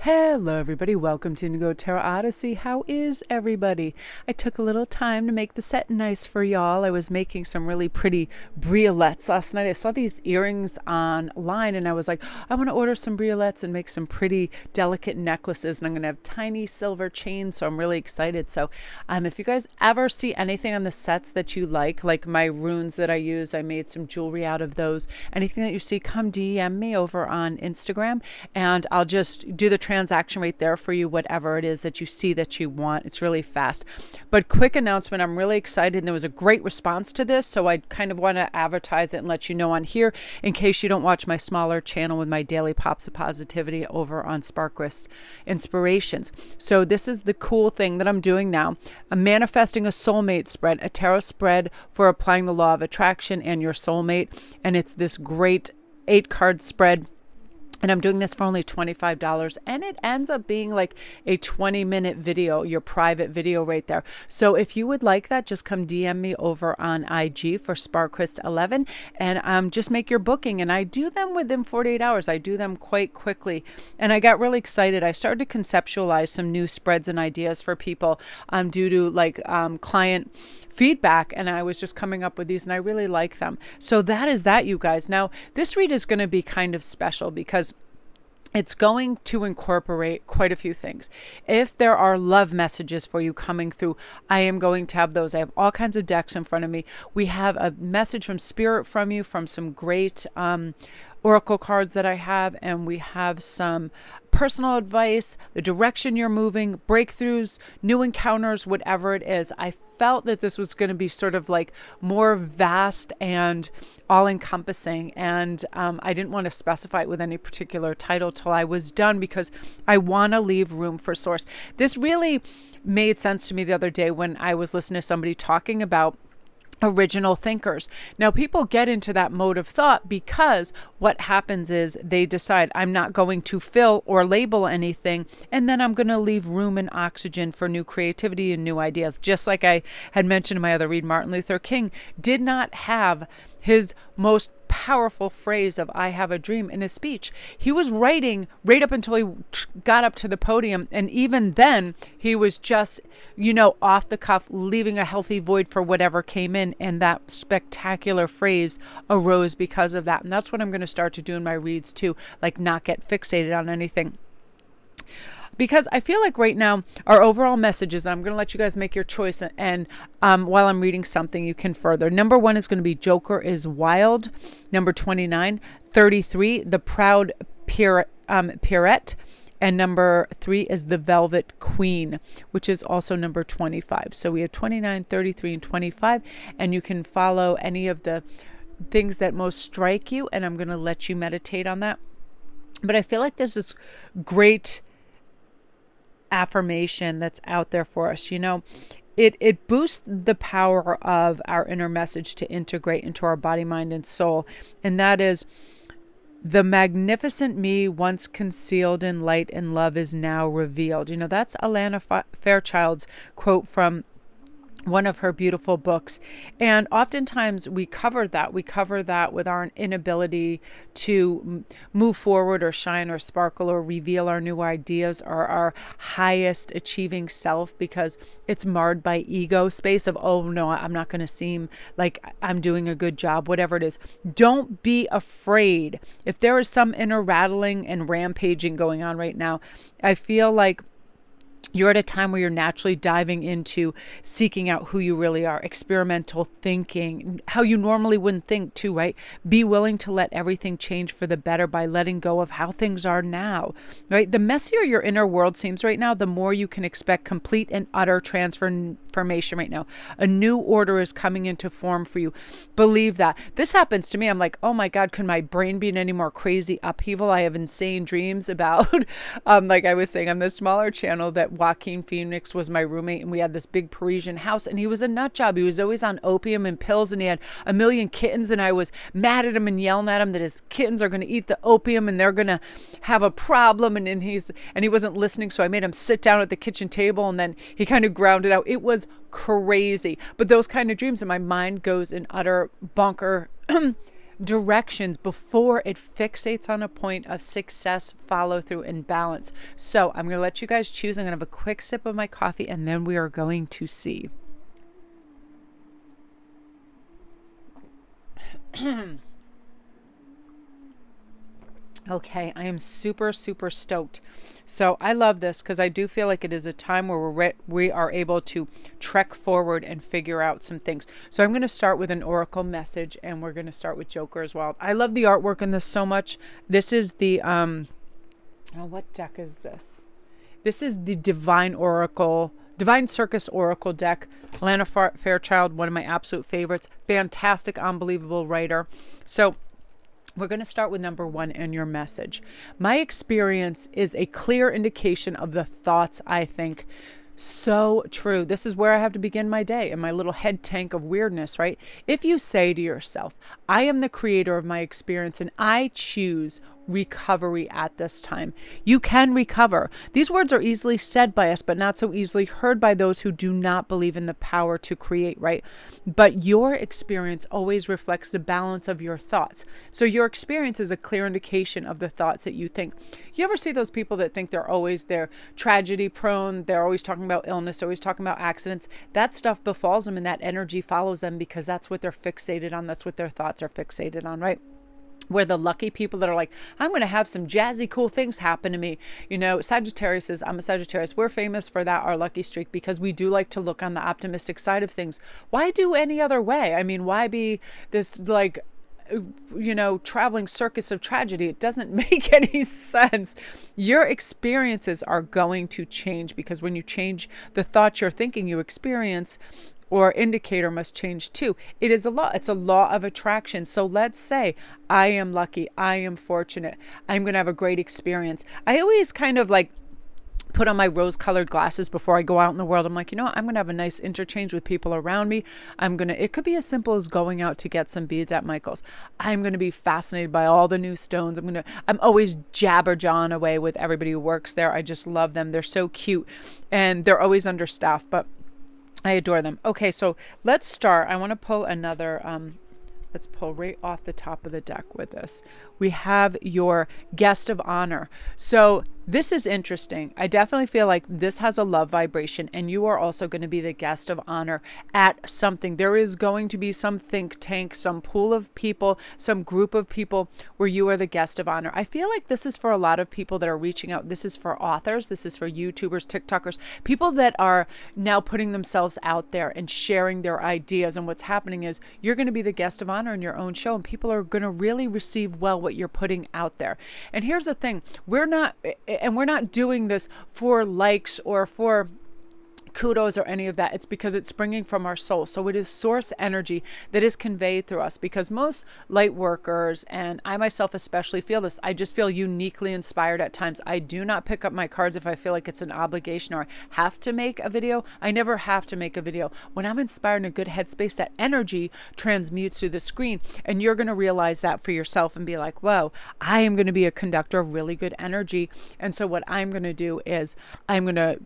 Hello everybody, welcome to Indigo Tarot Odyssey. How is everybody? I took a little time to make the set nice for y'all. I was making some really pretty briolets last night. I saw these earrings online and I was like, I want to order some briolets and make some pretty delicate necklaces, and I'm going to have tiny silver chains, so I'm really excited. So if you guys ever see anything on the sets that you like my runes that I use, I made some jewelry out of those. Anything that you see, come DM me over on Instagram and I'll just do the transaction right there for you, whatever it is that you see that you want. It's really fast. But quick announcement, I'm really excited, and there was a great response to this, so I kind of want to advertise it and let you know on here in case you don't watch my smaller channel with my daily pops of positivity over on SparKrist Inspirations. So this is the cool thing that I'm doing now. I'm manifesting a soulmate spread, a tarot spread for applying the law of attraction and your soulmate, and it's this great 8-card spread. And I'm doing this for only $25, and it ends up being like a 20-minute video, your private video right there. So if you would like that, just come DM me over on IG for SparKrist11 and just make your booking. And I do them within 48 hours. I do them quite quickly. And I got really excited. I started to conceptualize some new spreads and ideas for people due to client feedback. And I was just coming up with these and I really like them. So that is that, you guys. Now, this read is going to be kind of special because it's going to incorporate quite a few things. If there are love messages for you coming through, I am going to have those. I have all kinds of decks in front of me. We have a message from Spirit from you, from some great oracle cards that I have, and we have some personal advice, the direction you're moving, breakthroughs, new encounters, whatever it is. I felt that this was going to be sort of like more vast and all-encompassing, and I didn't want to specify it with any particular title till I was done because I want to leave room for source. This really made sense to me the other day when I was listening to somebody talking about original thinkers. Now, people get into that mode of thought because what happens is they decide, I'm not going to fill or label anything, and then I'm going to leave room and oxygen for new creativity and new ideas. Just like I had mentioned in my other read, Martin Luther King did not have his most powerful phrase of I have a dream in his speech. He was writing right up until he got up to the podium, and even then he was just, off the cuff, leaving a healthy void for whatever came in, and that spectacular phrase arose because of that. And that's what I'm going to start to do in my reads too, like not get fixated on anything. Because I feel like right now our overall messages, and I'm going to let you guys make your choice, and while I'm reading something you can further. Number 1 is going to be Joker is Wild. Number 29, 33, The Proud Pierrette. And number 3 is The Velvet Queen, which is also number 25. So we have 29, 33, and 25, and you can follow any of the things that most strike you, and I'm going to let you meditate on that. But I feel like there's this great affirmation that's out there for us. It boosts the power of our inner message to integrate into our body, mind, and soul. And that is, the magnificent me once concealed in light and love is now revealed. That's Alana Fairchild's quote from one of her beautiful books. And oftentimes we cover that with our inability to move forward or shine or sparkle or reveal our new ideas or our highest achieving self, because it's marred by ego space of, oh no, I'm not going to seem like I'm doing a good job, whatever it is. Don't be afraid. If there is some inner rattling and rampaging going on right now, I feel like you're at a time where you're naturally diving into seeking out who you really are, experimental thinking, how you normally wouldn't think too, right? Be willing to let everything change for the better by letting go of how things are now, right? The messier your inner world seems right now, the more you can expect complete and utter transformation right now. A new order is coming into form for you. Believe that. This happens to me. I'm like, oh my God, could my brain be in any more crazy upheaval? I have insane dreams about, like I was saying on the smaller channel, that Joaquin Phoenix was my roommate, and we had this big Parisian house, and he was a nut job. He was always on opium and pills, and he had a million kittens, and I was mad at him and yelling at him that his kittens are going to eat the opium and they're going to have a problem, and he wasn't listening, so I made him sit down at the kitchen table, and then he kind of grounded out. It was crazy. But those kind of dreams, and my mind goes in utter bunker directions before it fixates on a point of success, follow through, and balance. So I'm going to let you guys choose. I'm going to have a quick sip of my coffee, and then we are going to see. Okay, I am super, super stoked. So I love this because I do feel like it is a time where we are able to trek forward and figure out some things. So I'm going to start with an oracle message, and we're going to start with Joker as well. I love the artwork in this so much. This is the, what deck is this? This is the Divine Circus Oracle deck. Lana Fairchild, one of my absolute favorites. Fantastic, unbelievable writer. So we're going to start with number 1 in your message. My experience is a clear indication of the thoughts I think. So true. This is where I have to begin my day in my little head tank of weirdness, right? If you say to yourself, I am the creator of my experience and I choose recovery at this time. You can recover. These words are easily said by us, but not so easily heard by those who do not believe in the power to create, right? But your experience always reflects the balance of your thoughts. So your experience is a clear indication of the thoughts that you think. You ever see those people that think they're tragedy prone, they're always talking about illness, always talking about accidents? That stuff befalls them and that energy follows them because that's what they're fixated on. That's what their thoughts are fixated on, right? We're the lucky people that are like, I'm going to have some jazzy, cool things happen to me. You know, Sagittarius is, I'm a Sagittarius. We're famous for that, our lucky streak, because we do like to look on the optimistic side of things. Why do any other way? I mean, why be this traveling circus of tragedy? It doesn't make any sense. Your experiences are going to change because when you change the thoughts you're thinking, you experience or indicator must change too. It is a law. It's a law of attraction. So let's say I am lucky. I am fortunate. I'm going to have a great experience. I always kind of put on my rose-colored glasses before I go out in the world. I'm like, I'm going to have a nice interchange with people around me. It could be as simple as going out to get some beads at Michael's. I'm going to be fascinated by all the new stones. I'm always jabber-jawing away with everybody who works there. I just love them. They're so cute and they're always understaffed, but I adore them. Okay, so let's start. I want to pull another, let's pull right off the top of the deck with this. We have your guest of honor. So this is interesting. I definitely feel like this has a love vibration and you are also going to be the guest of honor at something. There is going to be some think tank, some pool of people, some group of people where you are the guest of honor. I feel like this is for a lot of people that are reaching out. This is for authors. This is for YouTubers, TikTokers, people that are now putting themselves out there and sharing their ideas. And what's happening is you're going to be the guest of honor in your own show and people are going to really receive well what you're putting out there. And here's the thing, we're not doing this for likes or for kudos or any of that. It's because it's springing from our soul. So it is source energy that is conveyed through us, because most light workers, and I myself especially feel this, I just feel uniquely inspired at times. I do not pick up my cards if I feel like it's an obligation or I have to make a video. I never have to make a video. When I'm inspired in a good headspace, that energy transmutes through the screen, and you're going to realize that for yourself and be like, whoa, I am going to be a conductor of really good energy. And so what I'm going to do is I'm going to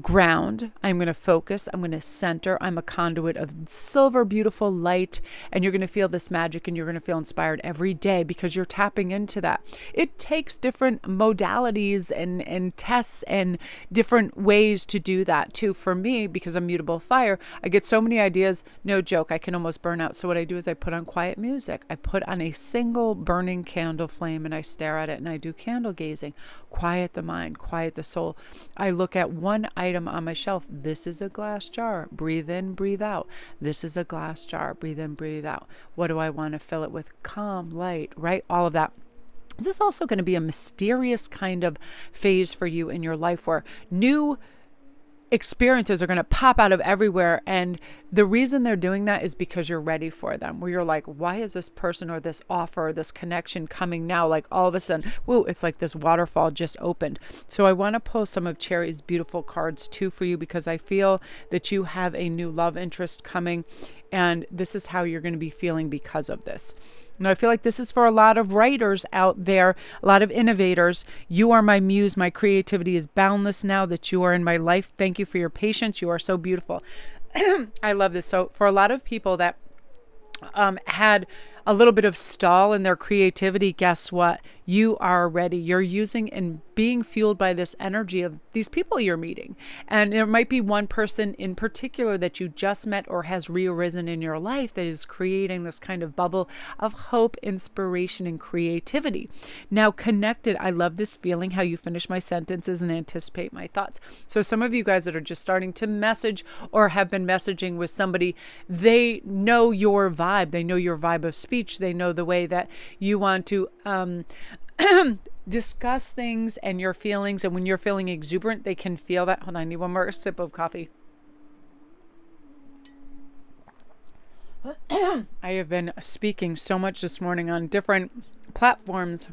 ground, I'm going to focus, I'm going to center, I'm a conduit of silver, beautiful light, and you're going to feel this magic and you're going to feel inspired every day because you're tapping into that. It takes different modalities and tests and different ways to do that too. For me, because I'm mutable fire, I get so many ideas, no joke, I can almost burn out. So what I do is I put on quiet music. I put on a single burning candle flame and I stare at it and I do candle gazing. Quiet the mind, quiet the soul. I look at one item on my shelf. This is a glass jar. Breathe in, breathe out. This is a glass jar. Breathe in, breathe out. What do I want to fill it with? Calm, light, right? All of that. Is this also going to be a mysterious kind of phase for you in your life where new experiences are going to pop out of everywhere, and the reason they're doing that is because you're ready for them, where you're like, why is this person or this offer or this connection coming now? Like all of a sudden, whoa, it's like this waterfall just opened. So I want to pull some of Cherry's beautiful cards too for you, because I feel that you have a new love interest coming, and this is how you're going to be feeling because of this. And I feel like this is for a lot of writers out there, a lot of innovators. You are my muse. My creativity is boundless now that you are in my life. Thank you for your patience. You are so beautiful. I love this. So for a lot of people that had a little bit of stall in their creativity, guess what? You are ready. You're using and being fueled by this energy of these people you're meeting. And there might be one person in particular that you just met or has rearisen in your life that is creating this kind of bubble of hope, inspiration, and creativity. Now, connected, I love this feeling how you finish my sentences and anticipate my thoughts. So some of you guys that are just starting to message or have been messaging with somebody, they know your vibe. They know your vibe of speech. They know the way that you want to discuss things and your feelings. And when you're feeling exuberant, they can feel that. Hold on, I need one more sip of coffee. I have been speaking so much this morning on different platforms.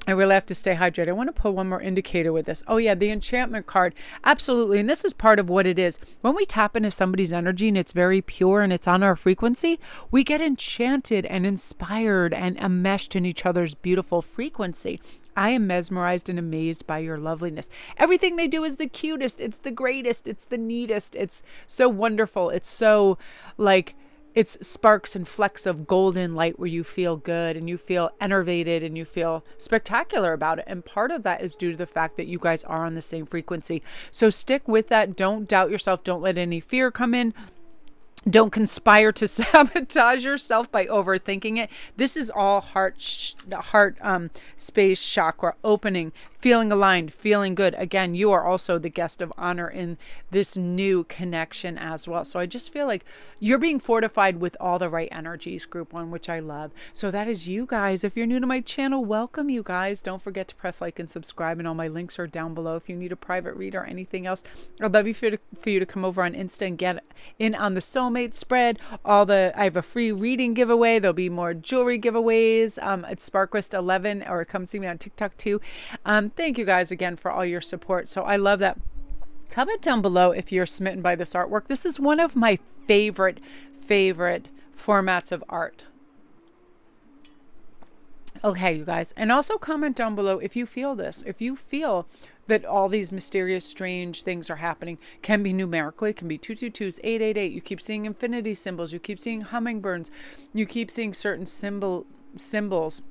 I really have to stay hydrated. I want to pull one more indicator with this. Oh yeah, the enchantment card. Absolutely. And this is part of what it is. When we tap into somebody's energy and it's very pure and it's on our frequency, we get enchanted and inspired and enmeshed in each other's beautiful frequency. I am mesmerized and amazed by your loveliness. Everything they do is the cutest. It's the greatest. It's the neatest. It's so wonderful. It's so like, it's sparks and flecks of golden light where you feel good and you feel enervated and you feel spectacular about it. And part of that is due to the fact that you guys are on the same frequency. So stick with that. Don't doubt yourself. Don't let any fear come in. Don't conspire to sabotage yourself by overthinking it. This is all heart space chakra opening, feeling aligned, feeling good. Again, you are also the guest of honor in this new connection as well. So I just feel like you're being fortified with all the right energies, group one, which I love. So that is you guys. If you're new to my channel, welcome you guys. Don't forget to press like and subscribe, and all my links are down below. If you need a private read or anything else, I'd love for you to come over on Insta and get in on the Soulmate spread. I have a free reading giveaway. There'll be more jewelry giveaways. It's SparKrist 11, or come see me on TikTok too. Thank you guys again for all your support. So I love that. Comment down below if you're smitten by this artwork. This is one of my favorite formats of art. Okay, you guys. And also comment down below if you feel this. If you feel that all these mysterious, strange things are happening. Can be numerically, can be 222s, 888. You keep seeing infinity symbols. You keep seeing hummingbirds. You keep seeing certain symbols.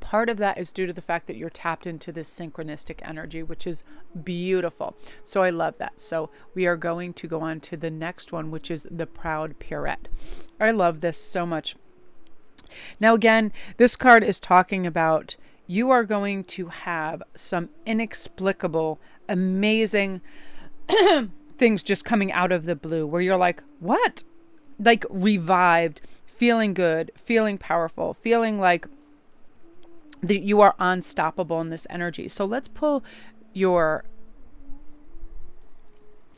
Part of that is due to the fact that you're tapped into this synchronistic energy, which is beautiful. So I love that. So we are going to go on to the next one, which is the Proud Pierrette. I love this so much. Now, again, this card is talking about you are going to have some inexplicable, amazing things just coming out of the blue where you're like, what? Like revived, feeling good, feeling powerful, feeling like that you are unstoppable in this energy. So let's pull your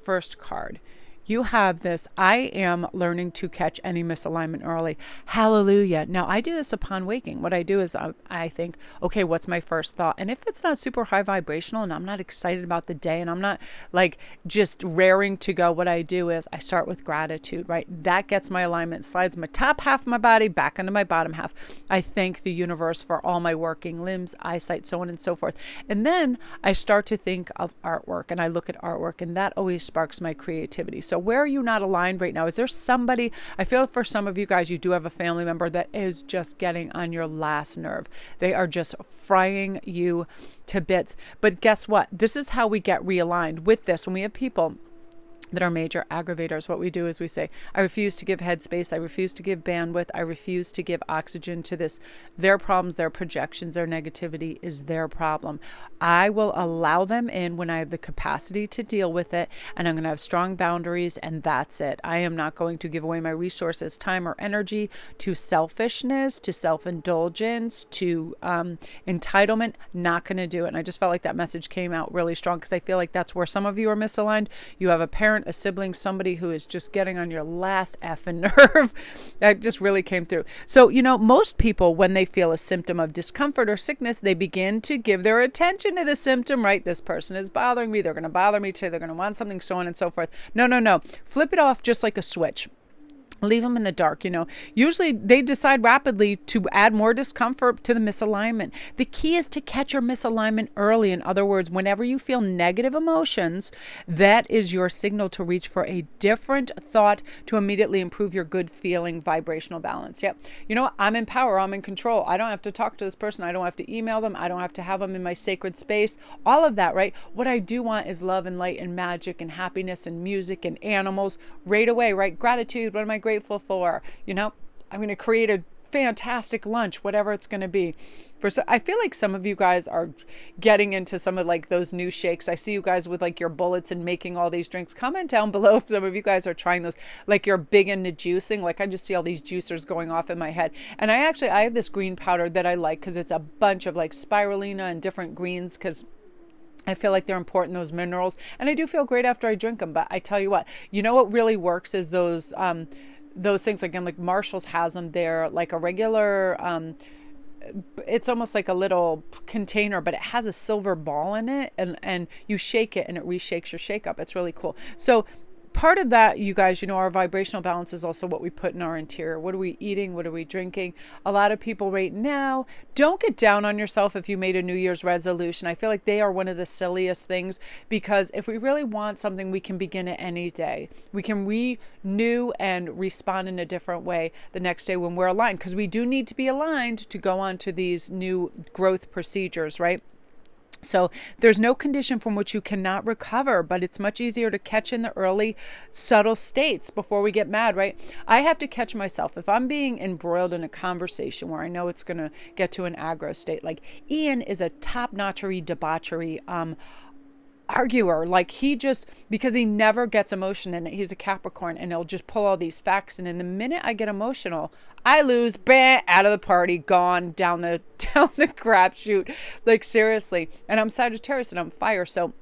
first card. You have this, I am learning to catch any misalignment early. Hallelujah. Now, I do this upon waking. What I do is I think, okay, what's my first thought? And if it's not super high vibrational and I'm not excited about the day and I'm not like just raring to go, what I do is I start with gratitude, right? That gets my alignment, slides my top half of my body back into my bottom half. I thank the universe for all my working limbs, eyesight, so on and so forth. And then I start to think of artwork and I look at artwork, and that always sparks my creativity. So where are you not aligned right now? Is there somebody, I feel for some of you guys, you do have a family member that is just getting on your last nerve. They are just frying you to bits. But guess what? This is how we get realigned with this. When we have people that are major aggravators, what we do is we say, I refuse to give headspace. I refuse to give bandwidth. I refuse to give oxygen to this. Their problems, their projections, their negativity is their problem. I will allow them in when I have the capacity to deal with it, and I'm going to have strong boundaries, and that's it. I am not going to give away my resources, time, or energy to selfishness, to self-indulgence, to entitlement. Not going to do it. And I just felt like that message came out really strong because I feel like that's where some of you are misaligned. You have a parent, a sibling, somebody who is just getting on your last effing nerve. That just really came through. So, you know, most people, when they feel a symptom of discomfort or sickness, they begin to give their attention to the symptom, right? This person is bothering me. They're going to bother me today. They're going to want something, so on and so forth. No. Flip it off just like a switch. leave them in the dark. Usually they decide rapidly to add more discomfort to the misalignment. The key is to catch your misalignment early. In other words, whenever you feel negative emotions, that is your signal to reach for a different thought to immediately improve your good feeling vibrational balance. Yep. You know what? I'm in power. I'm in control. I don't have to talk to this person. I don't have to email them. I don't have to have them in my sacred space. All of that, right? What I do want is love and light and magic and happiness and music and animals right away, right? Gratitude. What am I grateful for? I'm going to create a fantastic lunch, whatever it's going to be. I feel like some of you guys are getting into some of like those new shakes. I see you guys with like your bullets and making all these drinks. Comment down below if some of you guys are trying those, like you're big into juicing. Like I just see all these juicers going off in my head. And I have this green powder that I like because it's a bunch of like spirulina and different greens, because I feel like they're important, those minerals. And I do feel great after I drink them. But I tell you what really works is those things, again, like Marshall's has them. They're like a regular, it's almost like a little container, but it has a silver ball in it, and you shake it and it reshakes your shake up. It's really cool. So part of that, you guys, our vibrational balance is also what we put in our interior. What are we eating? What are we drinking? A lot of people right now, don't get down on yourself if you made a New Year's resolution. I feel like they are one of the silliest things, because if we really want something, we can begin it any day. We can renew and respond in a different way the next day when we're aligned, because we do need to be aligned to go on to these new growth procedures, right? So there's no condition from which you cannot recover, but it's much easier to catch in the early subtle states before we get mad, right? I have to catch myself. If I'm being embroiled in a conversation where I know it's going to get to an aggro state, like Ian is a top-notchery debauchery arguer. Like because he never gets emotion in it. He's a Capricorn, and he'll just pull all these facts. And in the minute I get emotional, I lose, out of the party, gone down the crapshoot. Like seriously. And I'm Sagittarius and I'm fire. So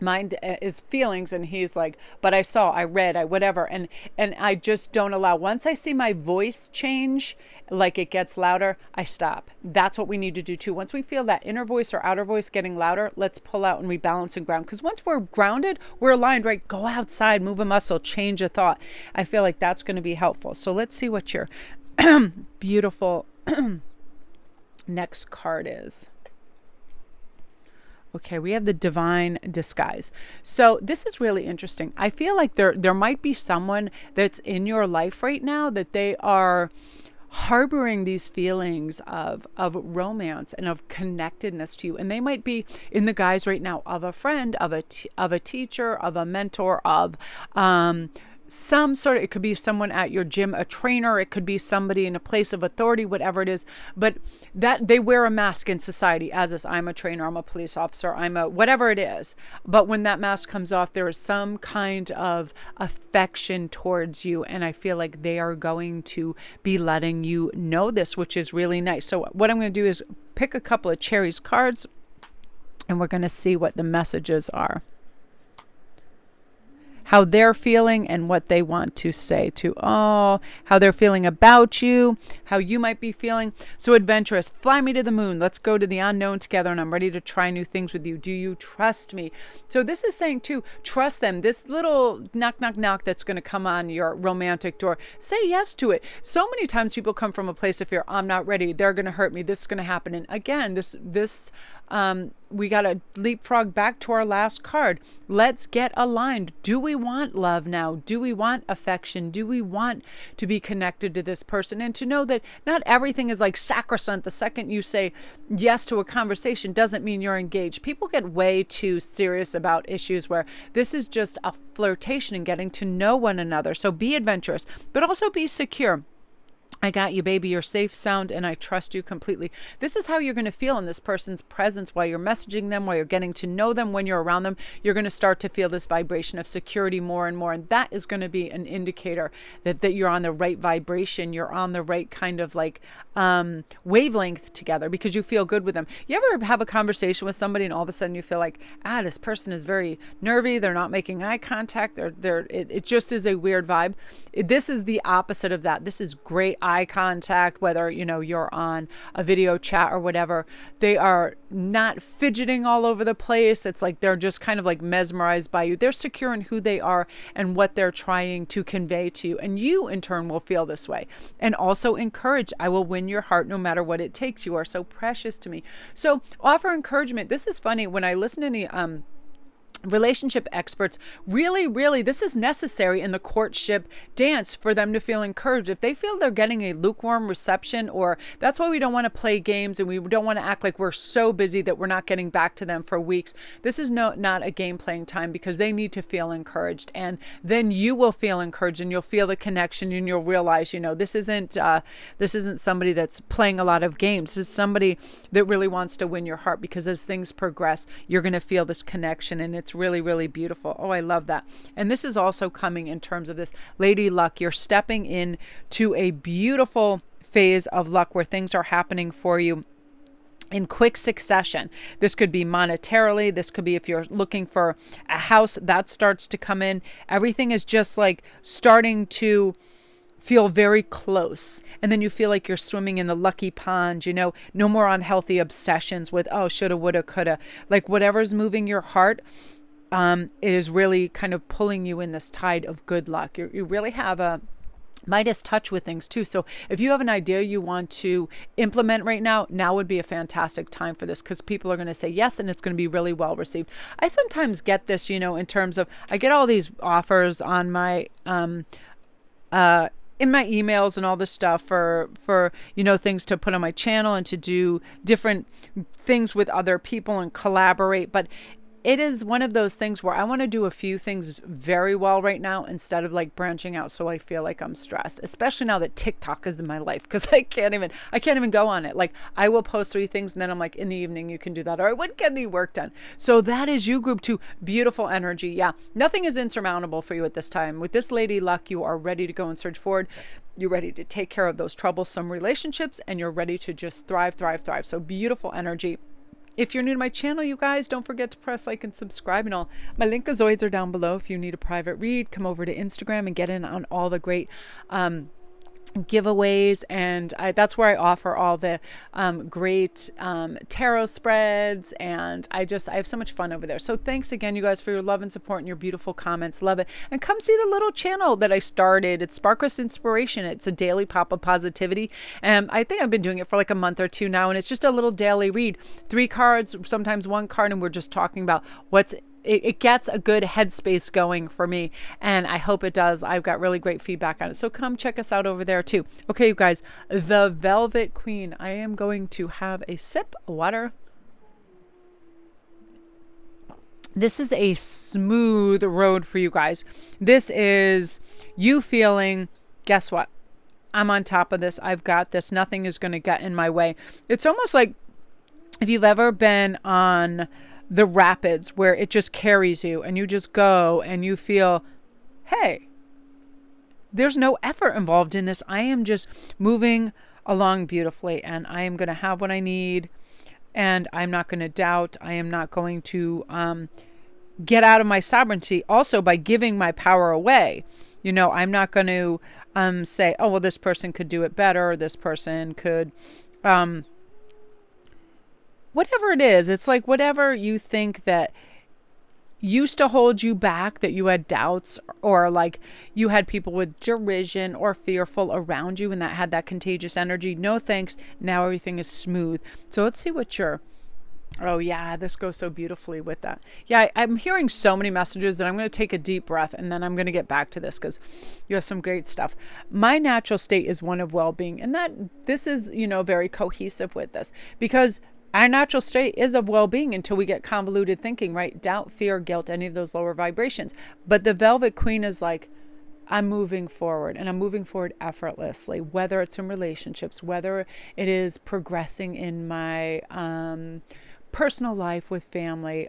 mine is feelings, and he's like, but I saw, I read, I whatever, and I just don't allow. Once I see my voice change, like it gets louder, I stop. That's what we need to do too. Once we feel that inner voice or outer voice getting louder, let's pull out and rebalance and ground. Because once we're grounded, we're aligned, right? Go outside, move a muscle, change a thought. I feel like that's going to be helpful. So let's see what your beautiful next card is. Okay, we have the divine disguise. So this is really interesting. I feel like there might be someone that's in your life right now that they are harboring these feelings of romance and of connectedness to you. And they might be in the guise right now of a friend, of a teacher, of a mentor, of some sort of, it could be someone at your gym, a trainer, it could be somebody in a place of authority, whatever it is, but that they wear a mask in society as this. I'm a trainer, I'm a police officer, I'm a whatever it is. But when that mask comes off, there is some kind of affection towards you. And I feel like they are going to be letting you know this, which is really nice. So what I'm going to do is pick a couple of Cherry's cards, and we're going to see what the messages are. How they're feeling and what they want to say to how they're feeling about you, how you might be feeling. So adventurous, fly me to the moon. Let's go to the unknown together, and I'm ready to try new things with you. Do you trust me? So this is saying too, trust them. This little knock, knock, knock that's going to come on your romantic door, say yes to it. So many times people come from a place of fear. I'm not ready. They're going to hurt me. This is going to happen. And again, we got to leapfrog back to our last card. Let's get aligned. Do we want love now? Do we want affection? Do we want to be connected to this person? And to know that not everything is like sacrosanct. The second you say yes to a conversation doesn't mean you're engaged. People get way too serious about issues where this is just a flirtation and getting to know one another. So be adventurous, but also be secure. I got you, baby. You're safe, sound, and I trust you completely. This is how you're going to feel in this person's presence while you're messaging them, while you're getting to know them, when you're around them. You're going to start to feel this vibration of security more and more. And that is going to be an indicator that you're on the right vibration. You're on the right kind of like wavelength together, because you feel good with them. You ever have a conversation with somebody and all of a sudden you feel like, this person is very nervy. They're not making eye contact. It just is a weird vibe. This is the opposite of that. This is great. eye contact, whether, you're on a video chat or whatever. They are not fidgeting all over the place. It's like they're just kind of like mesmerized by you. They're secure in who they are and what they're trying to convey to you. And you, in turn, will feel this way. And also encourage. I will win your heart no matter what it takes. You are so precious to me. So offer encouragement. This is funny. When I listen to any relationship experts, really, this is necessary in the courtship dance for them to feel encouraged. If they feel they're getting a lukewarm reception, or that's why we don't want to play games and we don't want to act like we're so busy that we're not getting back to them for weeks. This is not a game playing time, because they need to feel encouraged, and then you will feel encouraged and you'll feel the connection, and you'll realize, this isn't somebody that's playing a lot of games. This is somebody that really wants to win your heart, because as things progress, you're going to feel this connection, and it's really beautiful. Oh, I love that. And this is also coming in terms of this Lady Luck. You're stepping in to a beautiful phase of luck where things are happening for you in quick succession. This could be monetarily. This could be if you're looking for a house, that starts to come in. Everything is just like starting to feel very close. And then you feel like you're swimming in the lucky pond, no more unhealthy obsessions with, oh, shoulda, woulda, coulda. Like whatever's moving your heart, it is really kind of pulling you in this tide of good luck. You really have a Midas touch with things too. So if you have an idea you want to implement right now would be a fantastic time for this, because people are going to say yes, and it's going to be really well received. I sometimes get this, in terms of, I get all these offers on my, in my emails and all this stuff for things to put on my channel and to do different things with other people and collaborate. But it is one of those things where I want to do a few things very well right now, instead of like branching out so I feel like I'm stressed, especially now that TikTok is in my life, because I can't even go on it. Like I will post 3 things and then I'm like, in the evening you can do that, or I wouldn't get any work done. So that is you, group 2. Beautiful energy. Yeah, nothing is insurmountable for you at this time. With this Lady Luck, you are ready to go and surge forward. You're ready to take care of those troublesome relationships, and you're ready to just thrive. So beautiful energy. If you're new to my channel, you guys, don't forget to press like and subscribe, and all my linkazoids are down below. If you need a private read, come over to Instagram and get in on all the great giveaways, and that's where I offer all the great tarot spreads, and I have so much fun over there. So thanks again, you guys, for your love and support and your beautiful comments. Love it. And come see the little channel that I started. It's SparKrist Inspiration. It's a daily pop of positivity, and I think I've been doing it for like a month or 2 now, and it's just a little daily read, 3 cards, sometimes 1 card, and we're just talking about it gets a good headspace going for me, and I hope it does. I've got really great feedback on it. So come check us out over there too. Okay, you guys, the Velvet Queen. I am going to have a sip of water. This is a smooth road for you guys. This is you feeling, guess what? I'm on top of this. I've got this. Nothing is going to get in my way. It's almost like if you've ever been on the rapids where it just carries you and you just go and you feel, hey, there's no effort involved in this. I am just moving along beautifully, and I am going to have what I need, and I'm not going to doubt. I am not going to get out of my sovereignty also by giving my power away. I'm not going to say, oh, well, this person could do it better, or this person could whatever it is. It's like whatever you think that used to hold you back, that you had doubts, or like you had people with derision or fearful around you, and that had that contagious energy. No thanks. Now everything is smooth. So let's see what oh yeah, this goes so beautifully with that. Yeah, I'm hearing so many messages that I'm going to take a deep breath, and then I'm going to get back to this, because you have some great stuff. My natural state is one of well-being, and this is, very cohesive with this, because our natural state is of well-being until we get convoluted thinking, right? Doubt, fear, guilt, any of those lower vibrations. But the Velvet Queen is like, I'm moving forward, and I'm moving forward effortlessly, whether it's in relationships, whether it is progressing in my personal life with family,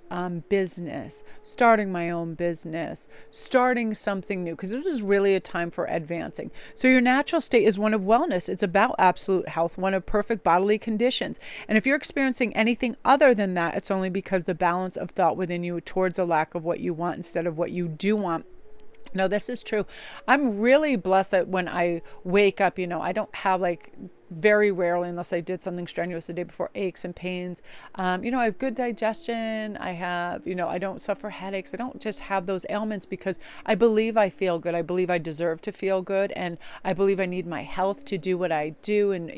business, starting my own business, starting something new, because this is really a time for advancing. So your natural state is one of wellness. It's about absolute health, one of perfect bodily conditions. And if you're experiencing anything other than that, it's only because the balance of thought within you towards a lack of what you want instead of what you do want No, this is true. I'm really blessed that when I wake up, I don't have like very rarely, unless I did something strenuous the day before, aches and pains. I have good digestion. I have, I don't suffer headaches. I don't just have those ailments because I believe I feel good. I believe I deserve to feel good. And I believe I need my health to do what I do and,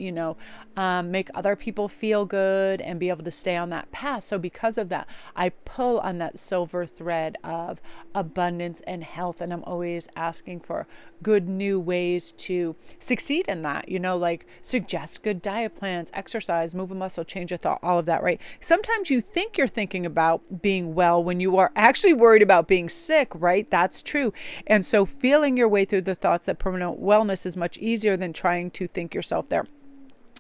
make other people feel good and be able to stay on that path. So because of that, I pull on that silver thread of abundance and health. And I'm always asking for good new ways to succeed in that, like suggest good diet plans, exercise, move a muscle, change a thought, all of that, right? Sometimes you think you're thinking about being well when you are actually worried about being sick, right? That's true. And so feeling your way through the thoughts that promote wellness is much easier than trying to think yourself there.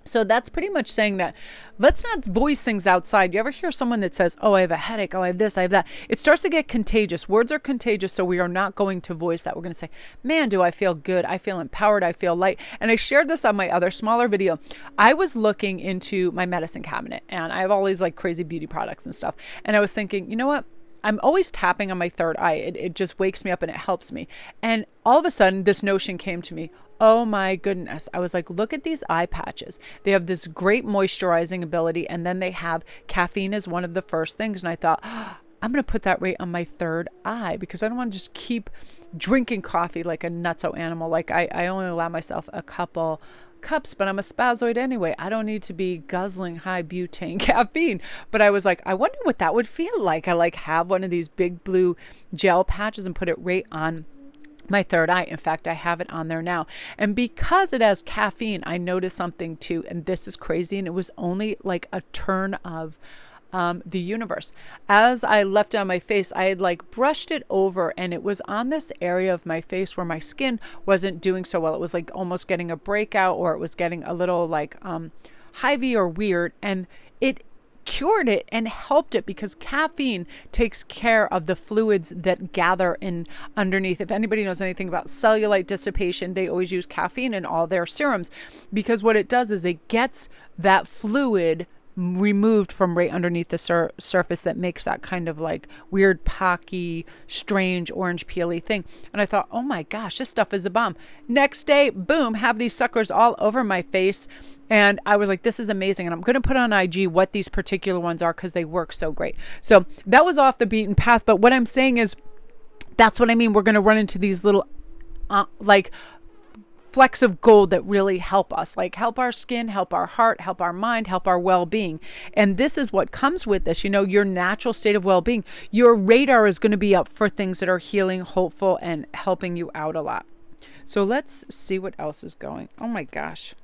So that's pretty much saying that let's not voice things outside. You ever hear someone that says, oh, I have a headache. Oh, I have this, I have that. It starts to get contagious. Words are contagious. So we are not going to voice that. We're going to say, man, do I feel good? I feel empowered. I feel light. And I shared this on my other smaller video. I was looking into my medicine cabinet and I have all these like crazy beauty products and stuff. And I was thinking, you know what? I'm always tapping on my third eye. It just wakes me up and it helps me. And all of a sudden, this notion came to me. Oh my goodness. I was like, look at these eye patches. They have this great moisturizing ability. And then they have caffeine as one of the first things. And I thought, I'm going to put that right on my third eye because I don't want to just keep drinking coffee like a nutso animal. Like I only allow myself a couple cups, but I'm a spazoid anyway. I don't need to be guzzling high butane caffeine. But I was like, I wonder what that would feel like. I like have one of these big blue gel patches and put it right on my third eye. In fact, I have it on there now. And because it has caffeine, I noticed something too. And this is crazy. And it was only like a turn of the universe. As I left it on my face, I had like brushed it over and it was on this area of my face where my skin wasn't doing so well. It was like almost getting a breakout or it was getting a little like hivey or weird. And it cured it and helped it because caffeine takes care of the fluids that gather in underneath. If anybody knows anything about cellulite dissipation, they always use caffeine in all their serums because what it does is it gets that fluid removed from right underneath the surface that makes that kind of like weird pocky, strange orange peely thing. And I thought, oh my gosh, this stuff is a bomb. Next day, boom, have these suckers all over my face. And I was like, this is amazing. And I'm going to put on IG what these particular ones are because they work so great. So that was off the beaten path. But what I'm saying is, that's what I mean. We're going to run into these little like flecks of gold that really help us, like help our skin, help our heart, help our mind, help our well-being. And this is what comes with this, your natural state of well-being. Your radar is going to be up for things that are healing, hopeful, and helping you out a lot. So let's see what else is going. Oh my gosh.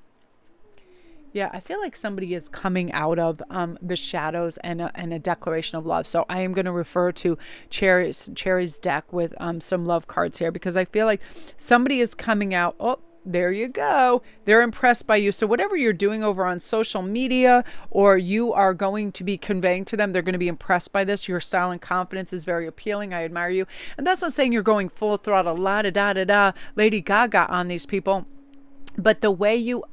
Yeah, I feel like somebody is coming out of the shadows and a declaration of love. So I am going to refer to Cherry's deck with some love cards here because I feel like somebody is coming out. Oh, there you go. They're impressed by you. So whatever you're doing over on social media or you are going to be conveying to them, they're going to be impressed by this. Your style and confidence is very appealing. I admire you. And that's not saying you're going full throttle, la-da-da-da-da, Lady Gaga on these people. But the way you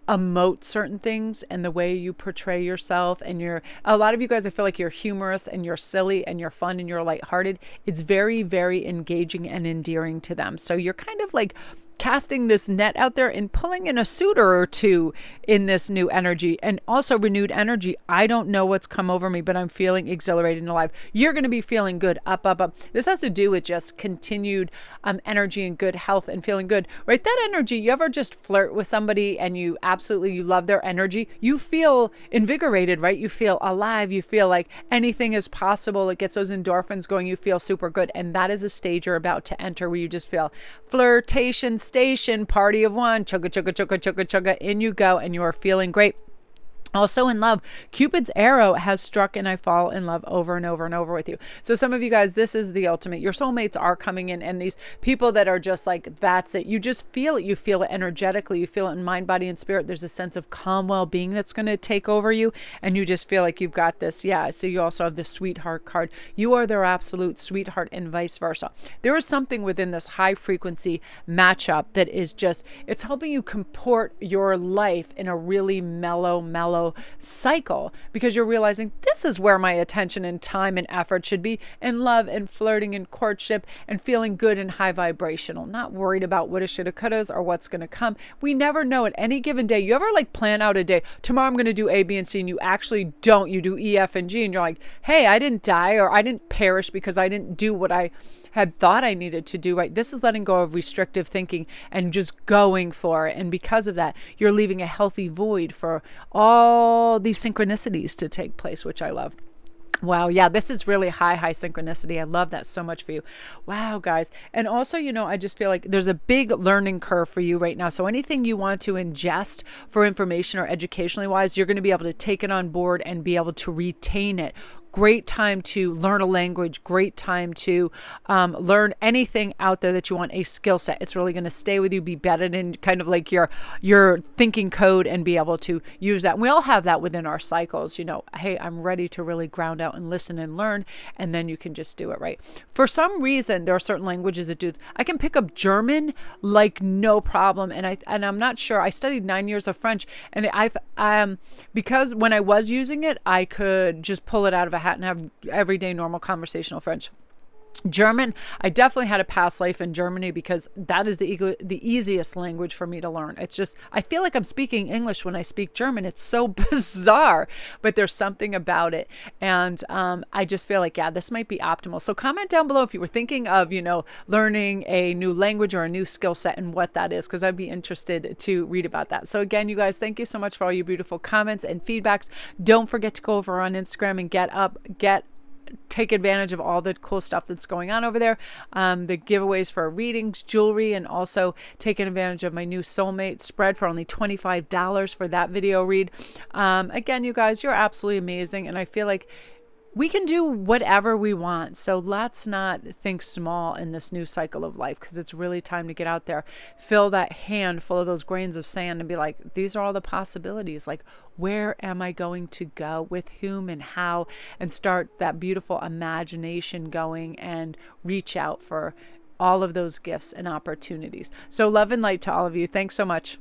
emote certain things and the way you portray yourself and a lot of you guys, I feel like you're humorous and you're silly and you're fun and you're lighthearted. It's very, very engaging and endearing to them. So you're kind of like casting this net out there and pulling in a suitor or two in this new energy and also renewed energy. I don't know what's come over me, but I'm feeling exhilarated and alive. You're going to be feeling good. Up, up, up. This has to do with just continued energy and good health and feeling good, right? That energy, you ever just flirt with somebody and you love their energy? You feel invigorated, right? You feel alive. You feel like anything is possible. It gets those endorphins going. You feel super good. And that is a stage you're about to enter where you just feel flirtation station, party of one, chugga, chugga, chugga, chugga, chugga, in you go, and you are feeling great. Also in love, Cupid's arrow has struck and I fall in love over and over and over with you. So some of you guys, this is the ultimate. Your soulmates are coming in and these people that are just like, that's it. You just feel it. You feel it energetically. You feel it in mind, body, and spirit. There's a sense of calm well-being that's going to take over you. And you just feel like you've got this. Yeah. So you also have the sweetheart card. You are their absolute sweetheart and vice versa. There is something within this high frequency matchup that is just, it's helping you comport your life in a really mellow follow cycle, because you're realizing this is where my attention and time and effort should be, in love and flirting and courtship and feeling good and high vibrational, not worried about woulda, shoulda, couldas or what's going to come. We never know at any given day. You ever like plan out a day, tomorrow I'm going to do A, B, and C, and you actually don't. You do E, F, and G, and you're like, hey, I didn't die or I didn't perish because I didn't do what I had thought I needed to do, right? This is letting go of restrictive thinking and just going for it. And because of that, you're leaving a healthy void for all these synchronicities to take place, which I love. Wow. Yeah, this is really high synchronicity. I love that so much for you. Wow, guys. And also, I just feel like there's a big learning curve for you right now. So anything you want to ingest for information or educationally wise, you're going to be able to take it on board and be able to retain it. Great time to learn a language, great time to learn anything out there that you want, a skill set. It's really going to stay with you, be bedded in kind of like your thinking code, and be able to use that. And we all have that within our cycles, hey, I'm ready to really ground out and listen and learn, and then you can just do it, right? For some reason, there are certain languages that do. I can pick up German like no problem, and I'm not sure. I studied 9 years of French, and because when I was using it, I could just pull it out of a hat and have everyday normal conversational French. German, I definitely had a past life in Germany because that is the easiest language for me to learn. It's just, I feel like I'm speaking English when I speak German. It's so bizarre, but there's something about it. And I just feel like, yeah, this might be optimal. So comment down below if you were thinking of, learning a new language or a new skill set and what that is, because I'd be interested to read about that. So again, you guys, thank you so much for all your beautiful comments and feedbacks. Don't forget to go over on Instagram and take advantage of all the cool stuff that's going on over there. The giveaways for readings, jewelry, and also taking advantage of my new Soulmate spread for only $25 for that video read. Again, you guys, you're absolutely amazing. And I feel like we can do whatever we want. So let's not think small in this new cycle of life, because it's really time to get out there, fill that hand full of those grains of sand and be like, these are all the possibilities. Like, where am I going to go, with whom and how, and start that beautiful imagination going and reach out for all of those gifts and opportunities. So love and light to all of you. Thanks so much.